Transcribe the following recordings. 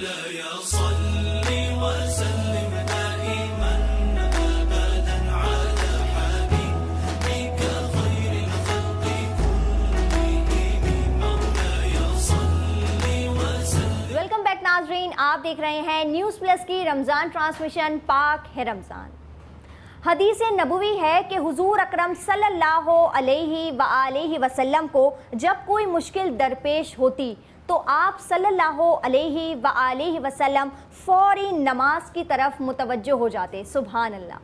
مولاي صل وسلم دائما أبدا على حبيبك خير الخلق كلهم مولاي صل وسلم. ویلکم بیک ناظرین، آپ دیکھ رہے ہیں نیوز پلس کی رمضان ٹرانسمیشن پاک ہے رمضان. حدیث نبوی ہے کہ حضور اکرم صلی اللہ علیہ وآلہ وسلم کو جب کوئی مشکل درپیش ہوتی تو آپ صلی اللہ علیہ وآلہ وسلم فوری نماز کی طرف متوجہ ہو جاتے. سبحان اللہ.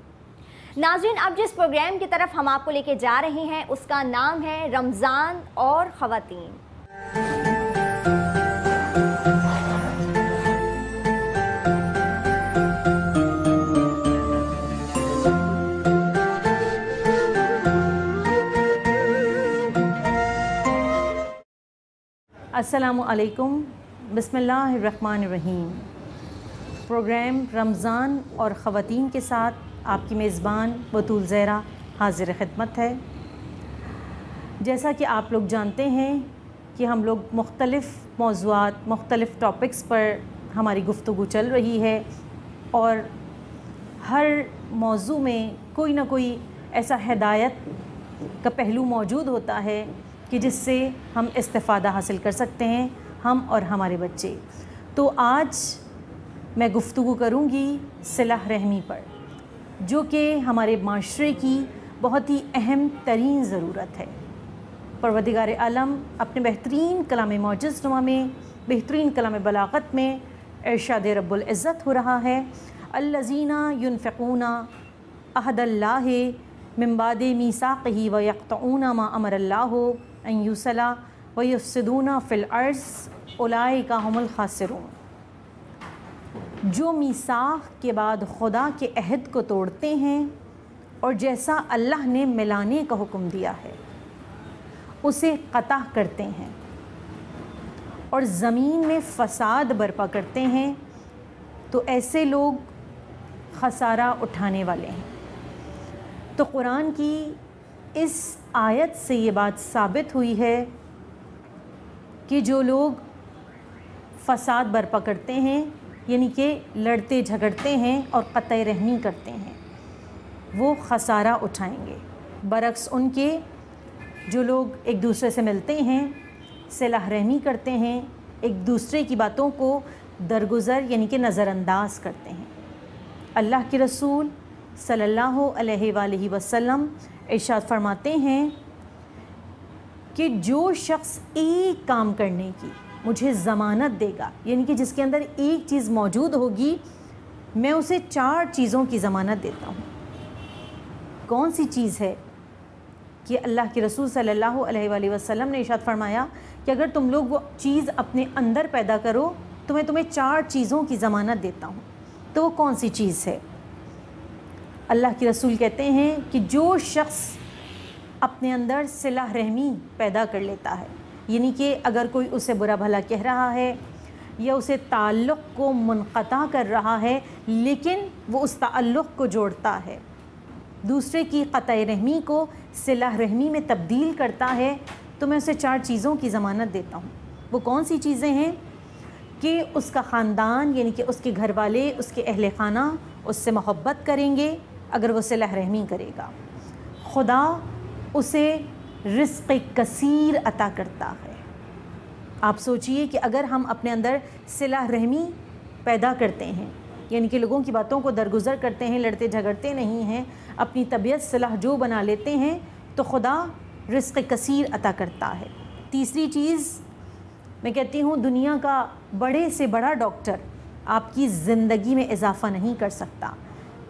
ناظرین، اب جس پروگرام کی طرف ہم آپ کو لے کے جا رہے ہیں اس کا نام ہے رمضان اور خواتین. السلام علیکم. بسم اللہ الرحمن الرحیم. پروگرام رمضان اور خواتین کے ساتھ آپ کی میزبان بطول زہرا حاضر خدمت ہے. جیسا کہ آپ لوگ جانتے ہیں کہ ہم لوگ مختلف موضوعات، مختلف ٹاپکس پر ہماری گفتگو چل رہی ہے اور ہر موضوع میں کوئی نہ کوئی ایسا ہدایت کا پہلو موجود ہوتا ہے کہ جس سے ہم استفادہ حاصل کر سکتے ہیں، ہم اور ہمارے بچے. تو آج میں گفتگو کروں گی صلہ رحمی پر، جو کہ ہمارے معاشرے کی بہت ہی اہم ترین ضرورت ہے. پروردگار عالم اپنے بہترین کلام معجز نما میں، بہترین کلام بلاغت میں ارشاد رب العزت ہو رہا ہے: الذین ينفقون عہد اللہ من بعد میثاقہ ویقطعون ما امر اللہ ان یوصل ویفسدون فی الارض اولئک ھم الخاسرون. جو میثاق کے بعد خدا کے عہد کو توڑتے ہیں اور جیسا اللہ نے ملانے کا حکم دیا ہے اسے قطع کرتے ہیں اور زمین میں فساد برپا کرتے ہیں، تو ایسے لوگ خسارہ اٹھانے والے ہیں. تو قرآن کی اس آیت سے یہ بات ثابت ہوئی ہے کہ جو لوگ فساد برپا کرتے ہیں، یعنی کہ لڑتے جھگڑتے ہیں اور قطع رحمی کرتے ہیں، وہ خسارہ اٹھائیں گے. برعکس ان کے جو لوگ ایک دوسرے سے ملتے ہیں، صلہ رحمی کرتے ہیں، ایک دوسرے کی باتوں کو درگزر یعنی کہ نظر انداز کرتے ہیں. اللہ کے رسول صلی اللہ علیہ وآلہ وسلم ارشاد فرماتے ہیں کہ جو شخص ایک کام کرنے کی مجھے ضمانت دے گا، یعنی کہ جس کے اندر ایک چیز موجود ہوگی، میں اسے 4 چیزوں کی ضمانت دیتا ہوں. کون سی چیز ہے؟ کہ اللہ کے رسول صلی اللہ علیہ وآلہ وسلم نے ارشاد فرمایا کہ اگر تم لوگ وہ چیز اپنے اندر پیدا کرو تو میں تمہیں 4 چیزوں کی ضمانت دیتا ہوں. تو وہ کون سی چیز ہے؟ اللہ کے رسول کہتے ہیں کہ جو شخص اپنے اندر صلہ رحمی پیدا کر لیتا ہے، یعنی کہ اگر کوئی اسے برا بھلا کہہ رہا ہے یا اسے تعلق کو منقطع کر رہا ہے، لیکن وہ اس تعلق کو جوڑتا ہے، دوسرے کی قطع رحمی کو صلہ رحمی میں تبدیل کرتا ہے، تو میں اسے 4 چیزوں کی ضمانت دیتا ہوں. وہ کون سی چیزیں ہیں؟ کہ اس کا خاندان یعنی کہ اس کے گھر والے، اس کے اہل خانہ اس سے محبت کریں گے اگر وہ صلہ رحمی کرے گا. خدا اسے رزق کثیر عطا کرتا ہے. آپ سوچئے کہ اگر ہم اپنے اندر صلہ رحمی پیدا کرتے ہیں، یعنی کہ لوگوں کی باتوں کو درگزر کرتے ہیں، لڑتے جھگڑتے نہیں ہیں، اپنی طبیعت صلح جو بنا لیتے ہیں، تو خدا رزق کثیر عطا کرتا ہے. تیسری چیز میں کہتی ہوں، دنیا کا بڑے سے بڑا ڈاکٹر آپ کی زندگی میں اضافہ نہیں کر سکتا،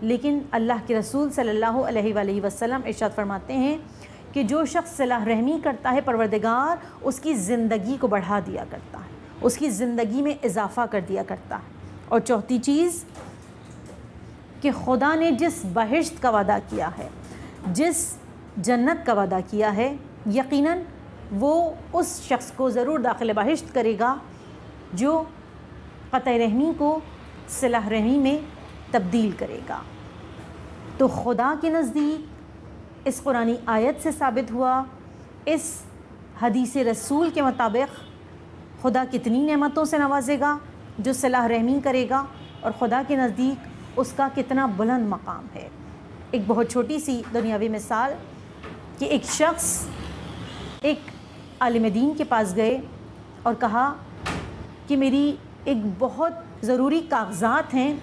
لیکن اللہ کے رسول صلی اللہ علیہ وآلہ وسلم ارشاد فرماتے ہیں کہ جو شخص صلہ رحمی کرتا ہے، پروردگار اس کی زندگی کو بڑھا دیا کرتا ہے، اس کی زندگی میں اضافہ کر دیا کرتا ہے. اور چوتھی چیز کہ خدا نے جس بہشت کا وعدہ کیا ہے، جس جنت کا وعدہ کیا ہے، یقیناً وہ اس شخص کو ضرور داخل بہشت کرے گا جو قطع رحمی کو صلہ رحمی میں تبدیل کرے گا. تو خدا کے نزدیک اس قرآنی آیت سے ثابت ہوا، اس حدیث رسول کے مطابق خدا کتنی نعمتوں سے نوازے گا جو صلح رحمی کرے گا اور خدا کے نزدیک اس کا کتنا بلند مقام ہے۔ ایک بہت چھوٹی سی دنیاوی مثال کہ ایک شخص ایک عالم دین کے پاس گئے اور کہا کہ میری ایک بہت ضروری کاغذات ہیں،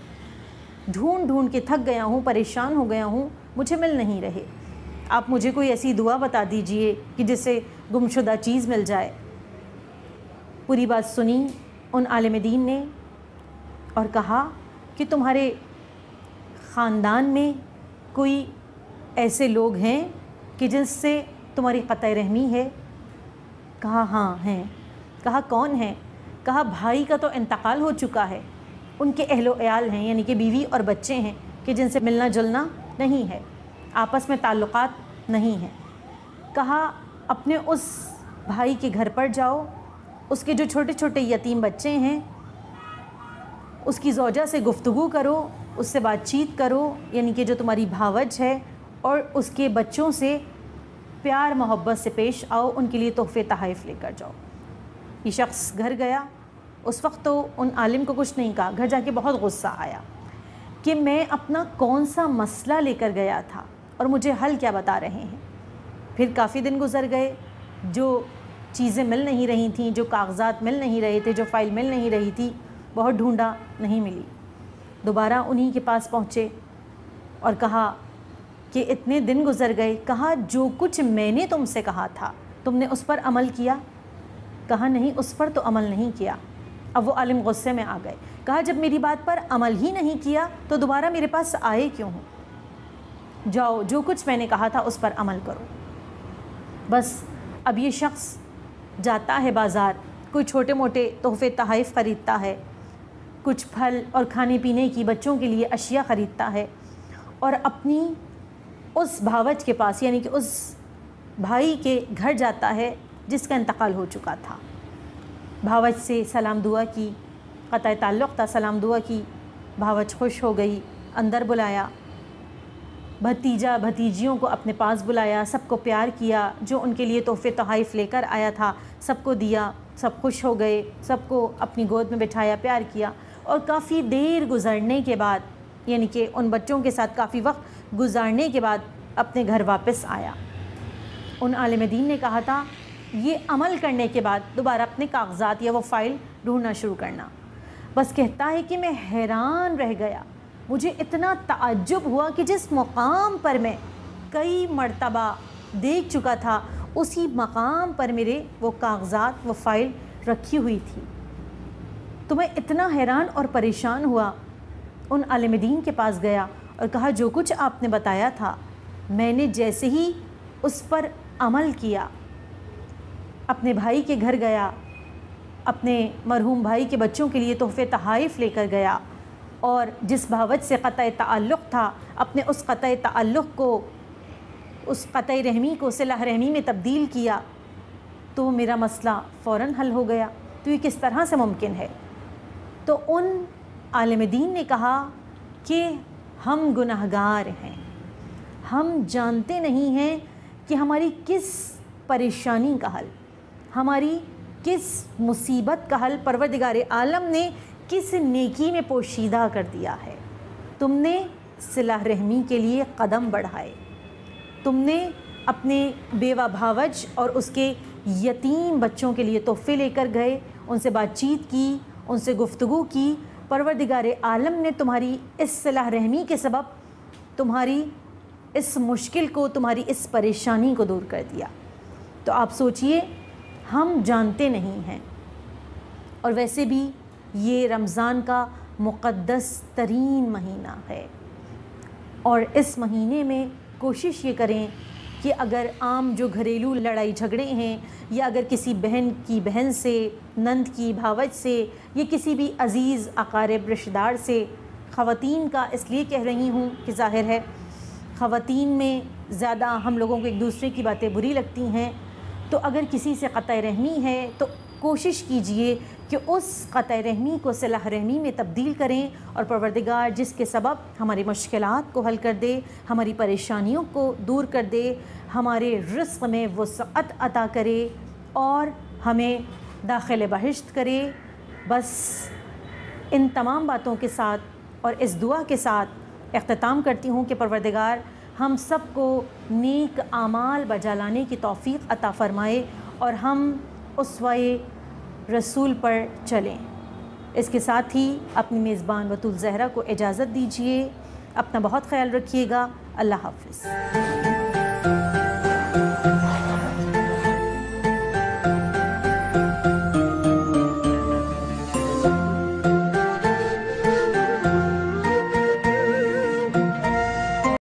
ڈھونڈ ڈھونڈ کے تھک گیا ہوں، پریشان ہو گیا ہوں، مجھے مل نہیں رہے، آپ مجھے کوئی ایسی دعا بتا دیجئے کہ جس سے گمشدہ چیز مل جائے۔ پوری بات سنی ان عالم دین نے اور کہا کہ تمہارے خاندان میں کوئی ایسے لوگ ہیں کہ جن سے تمہاری قطع رحمی ہے؟ کہا ہاں ہیں۔ کہا کون ہیں؟ کہا بھائی کا تو انتقال ہو چکا ہے، ان کے اہل و عیال ہیں، یعنی کہ بیوی اور بچے ہیں کہ جن سے ملنا جلنا نہیں ہے، آپس میں تعلقات نہیں ہیں۔ کہا اپنے اس بھائی کے گھر پر جاؤ، اس کے جو چھوٹے چھوٹے یتیم بچے ہیں اس کی زوجہ سے گفتگو کرو، اس سے بات چیت کرو، یعنی کہ جو تمہاری بھاوج ہے، اور اس کے بچوں سے پیار محبت سے پیش آؤ، ان کے لیے تحفے تحائف لے کر جاؤ۔ یہ شخص گھر گیا، اس وقت تو ان عالم کو کچھ نہیں کہا، گھر جا کے بہت غصہ آیا کہ میں اپنا کون سا مسئلہ لے کر گیا تھا اور مجھے حل کیا بتا رہے ہیں۔ پھر کافی دن گزر گئے، جو چیزیں مل نہیں رہی تھیں، جو کاغذات مل نہیں رہے تھے، جو فائل مل نہیں رہی تھی، بہت ڈھونڈا نہیں ملی۔ دوبارہ انہی کے پاس پہنچے اور کہا کہ اتنے دن گزر گئے، کہا جو کچھ میں نے تم سے کہا تھا تم نے اس پر عمل کیا؟ کہا نہیں، اس پر تو عمل نہیں کیا۔ اب وہ عالم غصے میں آ گئے، کہا جب میری بات پر عمل ہی نہیں کیا تو دوبارہ میرے پاس آئے کیوں ہوں؟ جاؤ، جو کچھ میں نے کہا تھا اس پر عمل کرو۔ بس اب یہ شخص جاتا ہے بازار، کوئی چھوٹے موٹے تحفے تحائف خریدتا ہے، کچھ پھل اور کھانے پینے کی بچوں کے لیے اشیاء خریدتا ہے، اور اپنی اس بھاوج کے پاس، یعنی کہ اس بھائی کے گھر جاتا ہے جس کا انتقال ہو چکا تھا۔ بھاوج سے سلام دعا کی، قطع تعلق تھا، سلام دعا کی، بھاوج خوش ہو گئی، اندر بلایا، بھتیجا بھتیجیوں کو اپنے پاس بلایا، سب کو پیار کیا، جو ان کے لیے تحفے تحائف لے کر آیا تھا سب کو دیا، سب خوش ہو گئے، سب کو اپنی گود میں بٹھایا، پیار کیا، اور کافی دیر گزرنے کے بعد، یعنی کہ ان بچوں کے ساتھ کافی وقت گزارنے کے بعد اپنے گھر واپس آیا۔ ان عالم دین نے کہا تھا یہ عمل کرنے کے بعد دوبارہ اپنے کاغذات یا وہ فائل ڈھونڈنا شروع کرنا۔ بس کہتا ہے کہ میں حیران رہ گیا، مجھے اتنا تعجب ہوا کہ جس مقام پر میں کئی مرتبہ دیکھ چکا تھا اسی مقام پر میرے وہ کاغذات، وہ فائل رکھی ہوئی تھی۔ تو میں اتنا حیران اور پریشان ہوا، ان عالم دین کے پاس گیا اور کہا جو کچھ آپ نے بتایا تھا میں نے جیسے ہی اس پر عمل کیا، اپنے بھائی کے گھر گیا، اپنے مرحوم بھائی کے بچوں کے لیے تحفے تحائف لے کر گیا، اور جس بھاوج سے قطع تعلق تھا اپنے اس قطع تعلق کو، اس قطع رحمی کو صلہ رحمی میں تبدیل کیا، تو میرا مسئلہ فوراً حل ہو گیا۔ تو یہ کس طرح سے ممکن ہے؟ تو ان عالم دین نے کہا کہ ہم گناہگار ہیں، ہم جانتے نہیں ہیں کہ ہماری کس پریشانی کا حل، ہماری کس مصیبت کا حل پروردگار عالم نے کس نیکی میں پوشیدہ کر دیا ہے۔ تم نے صلہ رحمی کے لیے قدم بڑھائے، تم نے اپنے بیوہ بھاوج اور اس کے یتیم بچوں کے لیے تحفے لے کر گئے، ان سے بات چیت کی، ان سے گفتگو کی، پروردگار عالم نے تمہاری اس صلہ رحمی کے سبب تمہاری اس مشکل کو، تمہاری اس پریشانی کو دور کر دیا۔ تو آپ سوچئے، ہم جانتے نہیں ہیں، اور ویسے بھی یہ رمضان کا مقدس ترین مہینہ ہے، اور اس مہینے میں کوشش یہ کریں کہ اگر عام جو گھریلو لڑائی جھگڑے ہیں، یا اگر کسی بہن کی بہن سے، نند کی بھاوج سے، یا کسی بھی عزیز اقارب رشتہ دار سے، خواتین کا اس لیے کہہ رہی ہوں کہ ظاہر ہے خواتین میں زیادہ ہم لوگوں کو ایک دوسرے کی باتیں بری لگتی ہیں، تو اگر کسی سے قطع رحمی ہے تو کوشش کیجئے کہ اس قطع رحمی کو صلہ رحمی میں تبدیل کریں، اور پروردگار جس کے سبب ہماری مشکلات کو حل کر دے، ہماری پریشانیوں کو دور کر دے، ہمارے رزق میں وسعت عطا کرے اور ہمیں داخل بہشت کرے، بس ان تمام باتوں کے ساتھ اور اس دعا کے ساتھ اختتام کرتی ہوں کہ پروردگار ہم سب کو نیک اعمال بجا لانے کی توفیق عطا فرمائے اور ہم اسوہ رسول پر چلیں۔ اس کے ساتھ ہی اپنی میزبان بطول زہرا کو اجازت دیجیے۔ اپنا بہت خیال رکھیے گا۔ اللہ حافظ۔